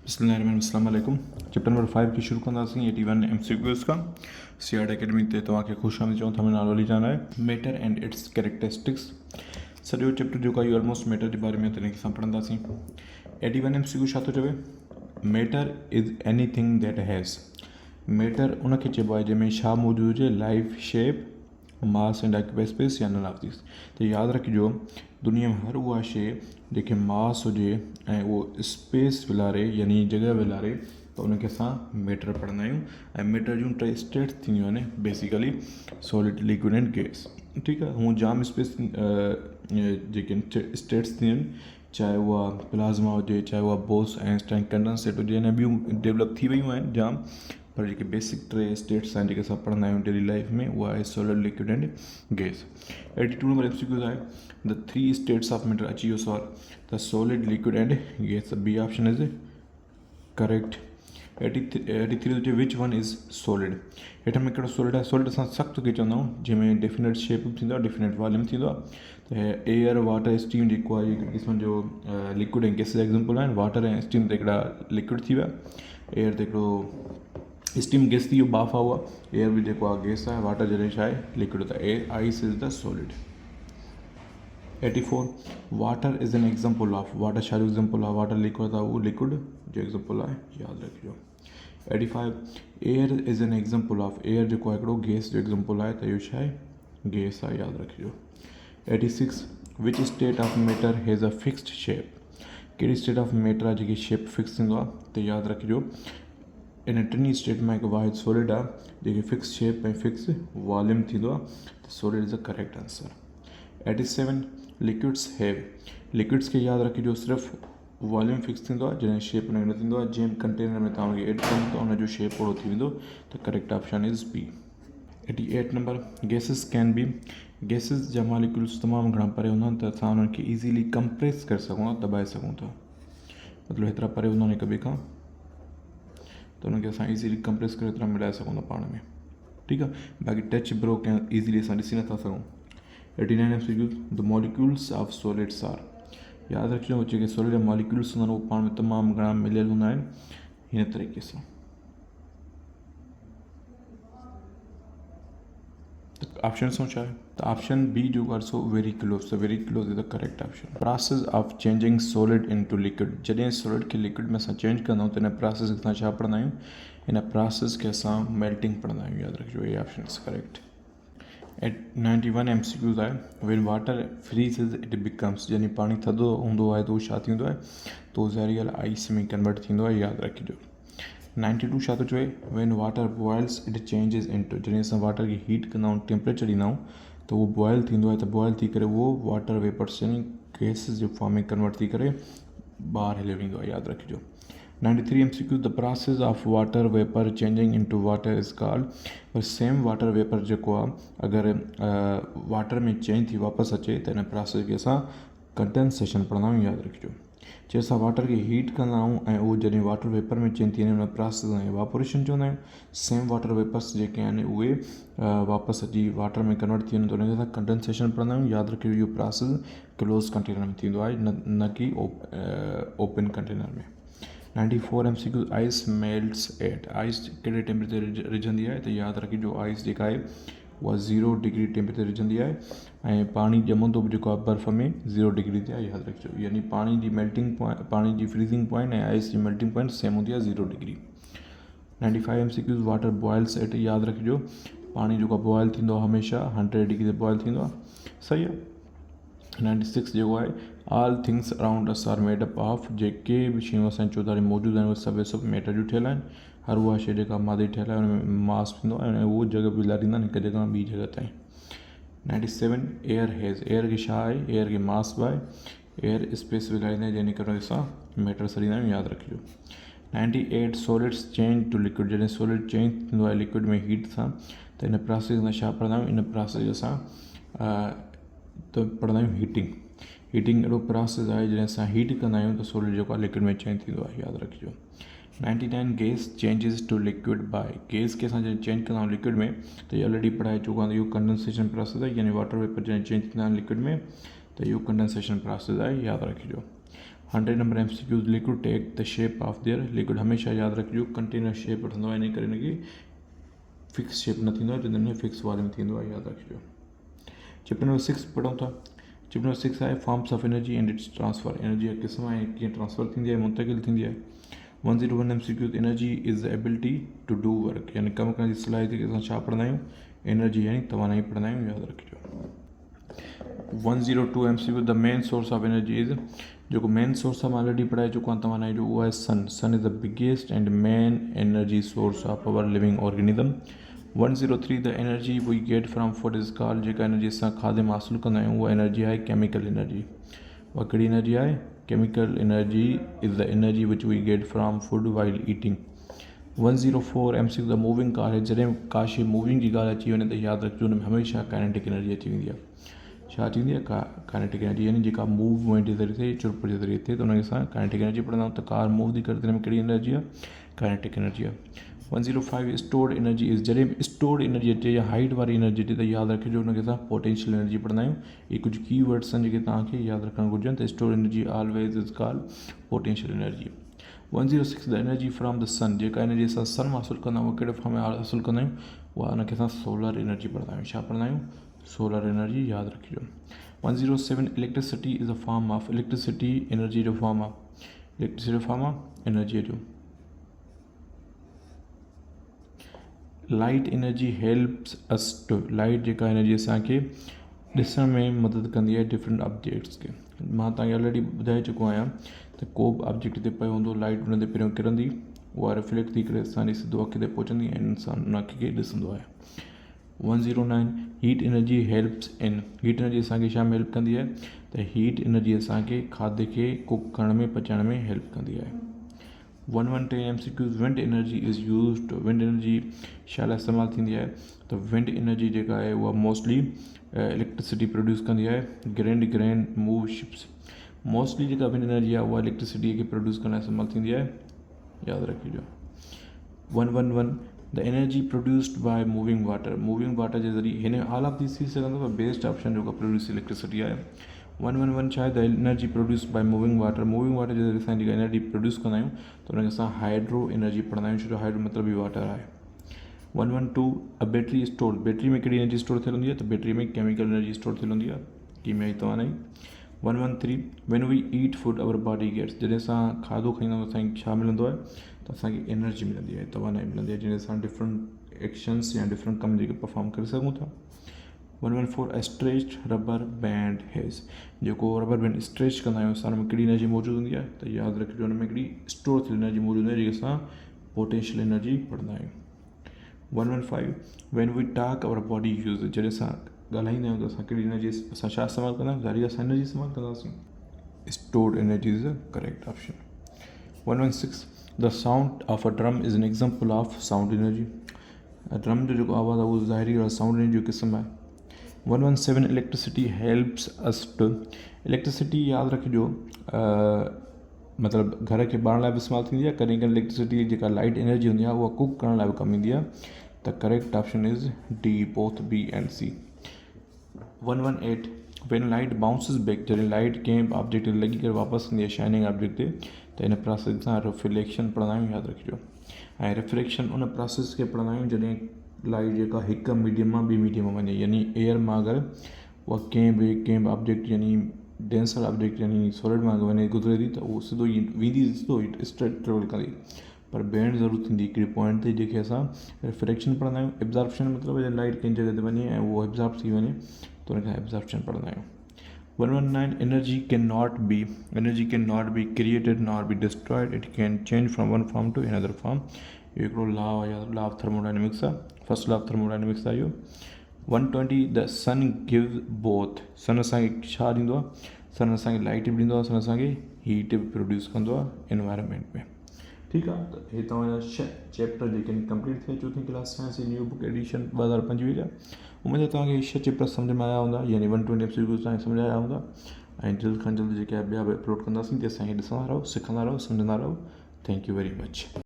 बिस्मिल्लाहिर्रहमानिर्रहीम। Chapter number 5 की शुरू कंदासीं 81 MCQs का सीआर अकेडमी ते तव्हांखे ख़ुशि आमदीद चऊं था। मुंहिंजो नालो अली जान आहे। मैटर एंड इट्स कैरेक्टरिस्टिक्स सॼो चैप्टर जेको आहे ऑलमोस्ट मैटर जे बारे में तरीक़े सां पढ़ंदासीं। 81 MCQ छा थो चवे? Matter is anything that has. Matter उनखे चइबो आहे जंहिंमें छा मौजूदु हुजे, life, shape, mass and occupy space या नन ऑफ दिस। त यादि रखिजो दुनिया में हर उहा शइ जेके मास हुजे ऐं उहो स्पेस विलारे यानी जॻह विलारे त उनखे असां मैटर पढ़ंदा आहियूं। ऐं मैटर जूं टे स्टेट्स थींदियूं आहिनि basically solid, liquid and gas. ठीकु आहे, हूअ जाम स्पेस जेके स्टेट्स थींदियूं आहिनि, चाहे उहा प्लाज़्मा हुजे, चाहे उहा बोस आइंस्टाइन कंडेंसेट हुजे, ऐं ॿियूं डेवलप थी वियूं आहिनि जाम, पर जेके बेसिक टे स्टेट्स आहिनि जेके असां पढ़ंदा आहियूं डेली लाइफ में, उहा आहे solid, liquid and gas. 82 number MCQ आहे द 3 स्टेट्स ऑफ मैटर। अची वियो सवाल त solid, liquid and gas. B option is correct. 83 हुजे विच वन इज़ सॉलिड। हेठि में कहिड़ो सॉलिड आहे? सॉलिड असां सख़्तु खे चवंदा आहियूं जंहिंमें डेफिनेट शेप बि थींदो आहे, डेफिनेट वॉल्यूम थींदो आहे। त एयर, वाटर, स्टीम जेको आहे हिकु क़िस्म जो लिक्विड ऐं गैस जा एग्ज़ाम्पल आहिनि। वाटर ऐं स्टीम त हिकिड़ा लिक्विड थी विया, एयर त हिकिड़ो स्टीम गैस थी वियो, बाफ़ आहे उहा। एयर बि जेको आहे गैस आहे, वाटर जॾहिं छा आहे लिक्विड, त air ice is the solid. 84 water is an example of. Water छा जो एग्ज़ाम्पल आहे? वाटर लिक्विड आहे, उहो लिक्विड जो एग्ज़ाम्पल आहे, यादि रखिजो। 85 air is an example of. Air जेको आहे हिकिड़ो गैस जो एग्ज़ाम्पल आहे, त इहो छा आहे? गैस आहे, यादि रखिजो। 86 which state of matter has a fixed shape. कहिड़ी स्टेट ऑफ मैटर आहे जेकी शेप फिक्स थींदो आहे? त यादि रखिजो इन टिनी स्टेट में हिकु वाहिद सॉलिड आहे जेके फिक्स शेप ऐं फिक्स वॉल्यूम थींदो आहे, त solid is the correct answer. 87 liquids have. Liquids खे यादि रखिजो सिर्फ़ु वॉल्यूम फिक्स थींदो आहे, जॾहिं शेप हुनजो न थींदो आहे। जंहिं कंटेनर में तव्हां हुनखे एड कंदो त हुनजो शेप ओड़ो थी वेंदो, त correct option is B. 88 number gases can be. Gases जा मॉलिक्यूल्स तमामु घणा परे हूंदा आहिनि, त असां उन्हनि खे ईज़ीली कंप्रेस करे सघूं था, दॿाए सघूं था। मतिलबु हेतिरा परे हूंदा आहिनि हिक ॿिए खां, त उनखे असां ईज़ीली कंप्रेस करे एतिरा मिलाए सघूं था पाण में। ठीकु आहे, बाक़ी टच ब्रो कंहिं ईज़ीली असां ॾिसी नथा सघूं। 89 MCQ the molecules of solids are. यादि रखिजो जेके सॉलिड मॉलिक्यूल्स हूंदा आहिनि उहे पाण में तमामु घणा मिलियल हूंदा आहिनि हिन तरीक़े सां। त ऑप्शन सां छा आहे? त ऑप्शन बी जेको आहे सो वेरी क्लोज। त very close is the correct option. Process of changing solid into liquid. जॾहिं सॉलिड खे लिक्विड में असां चेंज कंदा आहियूं त हिन प्रोसेस खे असां छा पढ़ंदा आहियूं? हिन प्रोसेस खे असां मेल्टिंग पढ़ंदा आहियूं, यादि रखिजो ये ऑप्शन इज़ करेक्ट। 91 MCQ आहे वेन वाटर फ्रीज़िस इट बिकम्स। यानी पाणी थधो हूंदो आहे त उहो छा थींदो आहे? त उहो ज़हरीअल आइस में कन्वर्ट थींदो आहे, यादि रखिजो। 92 छा थो चवे? When water boils it changes into. जॾहिं असां वाटर खे हीट कंदा आहियूं, टेम्परेचर ॾींदा आहियूं, त उहो बॉइल थींदो आहे, त बॉइल थी करे उहो वाटर वेपर्स यानी गैसिस जे फॉर्म में कन्वर्ट थी करे ॿाहिरि हलियो वेंदो आहे, यादि रखिजो। 93 MCQ the process of water vapour changing into water is called. पर सेम वाटर वेपर जेको आहे अगरि वाटर में चेंज थी वापसि अचे त हिन प्रोसेस खे असां कंडेंसेशन पढ़ंदा आहियूं, यादि रखिजो। जे असां वाटर खे हीट कंदा आहियूं ऐं उहो जॾहिं वाटर वेपर में चेंज थी वञे हुन प्रोसेस खे इवापोरेशन चवंदा आहियूं। सेम वाटर वेपर्स जेके आहिनि उहे वापसि अची वाटर में कन्वर्ट थी वञे त हुनखे असां कंडेंसेशन पढ़ंदा आहियूं, यादि रखिजो। इहो प्रोसेस क्लोज़ कंटेनर में थींदो आहे, न कि ओपन कंटेनर में। 94 MCQ ice melts at. Ice कहिड़े टेम्परेचर ते रिझंदी आहे? त यादि रखिजो आइस जेका आहे उहा 0 डिग्री टेम्परेचर रिझंदी आहे, ऐं पाणी ॼमंदो बि जेको आहे बर्फ़ में 0 डिग्री ते आहे, यादि रखिजो। यानी पाणी जी मेल्टिंग पॉइंट, पाणी जी फ्रीज़िंग पॉइंट ऐं आइस जी मेल्टिंग पॉइंट सेम हूंदी आहे, 0 degree. 95 MCQ water boils at. यादि रखिजो पाणी जेको आहे बॉइल थींदो आहे हमेशह 100 डिग्री ते बॉइल थींदो आहे, सही आहे। 96 जेको आहे all things around us are made up of. जेके बि शयूं असांजे चौधारी मौजूदु आहिनि उहे सभु मैटर जूं ठहियल आहिनि। हर उहा शइ जेका मादे ठहियल आहे हुनमें मास थींदो आहे ऐं उहो जॻह बि लारींदा आहिनि हिकु जॻह खां ॿी जॻह ताईं। 97 एयर हैज़। एयर खे छा आहे? एयर खे मास बि आहे। एयर स्पेस विझाईंदा आहिनि जंहिं करे असां मैटर सरींदा आहियूं, यादि रखिजो। 98 सॉलिड्स चेंज टू लिक्विड। जॾहिं सॉलिड चेंज थींदो आहे लिक्विड में हीट सां, त हिन प्रोसेस असां छा पढ़ंदा आहियूं? इन प्रोसेस असां त पढ़ंदा आहियूं हीटिंग। हीटिंग अहिड़ो प्रोसेस आहे जॾहिं असां हीट कंदा आहियूं त सॉलिड जेको आहे लिक्विड में चेंज थींदो आहे, यादि रखिजो। 99 gas changes to liquid by. Gas खे असां जॾहिं चेंज कंदा आहियूं लिक्विड में, त इहो ऑलरेडी पढ़ाए चुका आहियूं, इहो कंडेंसेशन प्रोसेस आहे। यानी वाटर वेपर जॾहिं चेंज थींदा आहिनि लिक्विड में, त इहो कंडेंसेशन प्रोसेस आहे, यादि रखिजो। 100 number MCQs liquid take the shape of their liquid हमेशा यादि रखिजो कंटेनर शेप वठंदो आहे इन करे हिनखे फिक्स शेप न थींदो आहे त हिन में फिक्स वॉल्यूम थींदो आहे यादि रखिजो। चैप्टर नंबर 6 पढ़ूं था। चैप्टर नंबर 6 आहे forms of energy and it's transfer energy जा क़िस्म ऐं कीअं ट्रांसफर थींदी आहे मुंतकिल थींदी आहे। 101 MCQs energy is the ability to do work यानी कमु करण जी सलाहियत खे असां छा पढ़ंदा आहियूं एनर्जी यानी तवानाई पढ़ंदा आहियूं यादि रखिजो। 102 MCQ the main source of energy is जो मेन सोर्स मां ऑलरेडी पढ़ाए चुको आहियां तवानाई जो उहो आहे sun. Sun is the biggest and main energy source of our living organism. 103 the energy we get from food is called जेका एनर्जी असां खाधे मां हासिलु कंदा आहियूं उहा एनर्जी आहे केमिकल एनर्जी। उहा कहिड़ी एनर्जी आहे chemical energy is the energy which we get from food while eating. 104 MCQ the moving car आहे जॾहिं का शइ मूविंग जी ॻाल्हि अची वञे त यादि रखिजो हुन में हमेशह काइनेटिक एनर्जी अची वेंदी आहे। छा थींदी आहे काइनेटिक एनर्जी यानी जेका मूवमेंट जे ज़रिए थिए चुरप जे ज़रिए थिए त हुनखे असां काइनेटिक एनर्जी पढ़ंदा आहियूं। त कार मूव थी करे त हिन में कहिड़ी एनर्जी आहे काइनेटिक एनर्जी आहे। 105 स्टोर्ड एनर्जी इज़ जॾहिं स्टोर्ड एनर्जी अचे या हाइट वारी एनर्जी अचे त यादि रखिजो हुनखे असां पोटेंशियल एनर्जी पढ़ंदा आहियूं। इहे कुझु की वर्ड्स आहिनि जेके तव्हांखे यादि रखणु घुरिजनि त stored energy always is called potential energy. 106 the energy from the sun जेका एनर्जी असां सन मां हासिलु कंदा आहियूं उहा कहिड़े फॉर्म में हासिलु कंदा आहियूं उहा हुनखे असां सोलर एनर्जी पढ़ंदा आहियूं। छा पढ़ंदा आहियूं सोलर एनर्जी यादि रखिजो। 107 electricity is a form of electricity energy जो फॉर्म आहे इलेक्ट्रिसिटी जो फॉर्म आहे एनर्जीअ जो। Light energy helps us to light जेका एनर्जी असांखे ॾिसण में मदद कंदी आहे डिफरेंट ऑब्जेक्ट्स खे। मां तव्हांखे ऑलरेडी ॿुधाए चुको आहियां त को बि ऑब्जेक्ट ते पियो हूंदो लाइट हुन ते पहिरियों किरंदी उहा रिफ्लेक्ट थी करे असांजी सिधो अखि ते पहुचंदी ऐं इंसानु उन अखि खे ॾिसंदो आहे। 109 heat energy helps in heat energy असांखे छा में हेल्प कंदी आहे त हीट एनर्जी असांखे खाधे खे कुक करण में पचाइण में हेल्प कंदी आहे। 110 MCQs wind energy is used wind energy छा लाइ इस्तेमालु थींदी आहे त विंड एनर्जी जेका आहे उहा मोस्टली इलेक्ट्रिसिटी प्रोड्यूस कंदी आहे। ग्रैंड मूव शिप्स मोस्टली जेका विंड एनर्जी आहे उहा इलेक्ट्रिसिटी खे प्रोड्यूस करण लाइ इस्तेमालु थींदी आहे यादि रखिजो। 111 the energy produced by moving water जे ज़रिए हिन ऑल ऑफ दिस थी सघंदो पर बेस्ट ऑप्शन जेको प्रोड्यूस इलेक्ट्रिसिटी आहे। 111 छा आहे the energy produced by moving water जे ज़रिए असां जेका एनर्जी प्रोड्यूस कंदा आहियूं त हुनखे असां हाइड्रो एनर्जी पढ़ंदा आहियूं छो जो हाइड्रो मतिलबु ई वाटर आहे। 112 अ बैटरी स्टोर बैटरी में कहिड़ी एनर्जी स्टोर थियल हूंदी आहे त बैटरी में केमिकल एनर्जी स्टोर थियल हूंदी आहे कीमियाई तवानाई। 113 when we eat food our body gets जॾहिं असां खाधो खाईंदा आहियूं असांखे छा मिलंदो आहे त असांखे एनर्जी मिलंदी आहे तवानाई मिलंदी आहे जंहिंजे असां डिफरेंट एक्शन्स या डिफरेंट कम जेके परफॉर्म करे सघूं था। 114 अ स्ट्रेच्ड रबर बैंड हैज़ जेको रबर बैंड स्ट्रेच कंदा आहियूं असां हुन में कहिड़ी एनर्जी मौजूदु हूंदी आहे त यादि रखिजो हुन में हिकिड़ी स्टोर थियल एनर्जी मौजूदु आहे जेके असां पोटेंशियल एनर्जी पढ़ंदा आहियूं। 115 when we talk our body use जॾहिं असां ॻाल्हाईंदा आहियूं त असां कहिड़ी एनर्जी असां छा इस्तेमालु कंदा आहियूं ज़ाहिर असां एनर्जी इस्तेमालु कंदासीं stored energy is the correct option. 116 the sound of a drum is an example of sound energy drum जो जेको आवाज़ आहे उहो ज़ाहिरी साउंड एनर्जी जो क़िस्म आहे। 117 electricity helps us to electricity यादि रखिजो मतिलबु घर खे ॿारण लाइ बि इस्तेमालु थींदी आहे कॾहिं कॾहिं इलेक्ट्रिसिटी जेका लाइट एनर्जी हूंदी आहे उहा कुक करण लाइ बि कमु ईंदी आहे त correct option is D both B and C. 118 when light bounces back जॾहिं लाइट कंहिं ऑब्जेक्ट ते लॻी करे वापसि ईंदी आहे शाइनिंग ऑब्जेक्ट ते त हिन प्रोसेस सां रिफ्लेक्शन पढ़ंदा आहियूं यादि रखिजो ऐं रिफ्लेक्शन उन प्रोसेस खे पढ़ंदा आहियूं जॾहिं लाइट जेका हिकु मीडियम मां ॿी मीडियम में वञे यानी एयर मां अगरि उहा कंहिं बि ऑब्जेक्ट यानी डेंसर ऑब्जेक्ट यानी सॉलिड मां वञे गुज़रे थी त उहो सिधो ई वेंदी सिधो स्ट्रेट ट्रेवल कंदी पर बैंड ज़रूरु थींदी हिकिड़ी पॉइंट ते जेके असां रिफ्लेक्शन पढ़ंदा आहियूं एब्ज़ॉर्प्शन मतिलबु जॾहिं लाइट कंहिं जॻह ते वञे ऐं उहो एब्ज़ॉर्ब थी वञे त हुनखे एब्ज़ॉर्प्शन पढ़ंदा आहियूं। 119 energy can not be created not be destroyed it can change from one form to another form इहो हिकिड़ो लॉ आहे या लॉ ऑफ थर्मोडाइनमिक्स आहे फर्स्ट लॉ ऑफ थर्मोडाइनमिक्स आहे इहो। 120 the sun gives both sun असांखे छा ॾींदो आहे सन असांखे लाइट बि ॾींदो आहे सन असांखे हीट बि प्रोड्यूस कंदो आहे एनवायरनमेंट में। ठीकु आहे त हे तव्हांजा 6 चैप्टर जेके कंप्लीट थिया चोथीं क्लास साइंस जी न्यू बुक एडिशन 2025 जा उमेद आहे तव्हांखे 6 चैप्टर सम्झ में आया हूंदा यानी 120 MCQ तव्हांखे सम्झ आया हूंदा ऐं जल्द खां जल्द जेके ॿिया बि अपलोड कंदासीं त असांखे ॾिसंदा रहो सिखंदा रहो सम्झंदा रहो थैंक यू वेरी मच।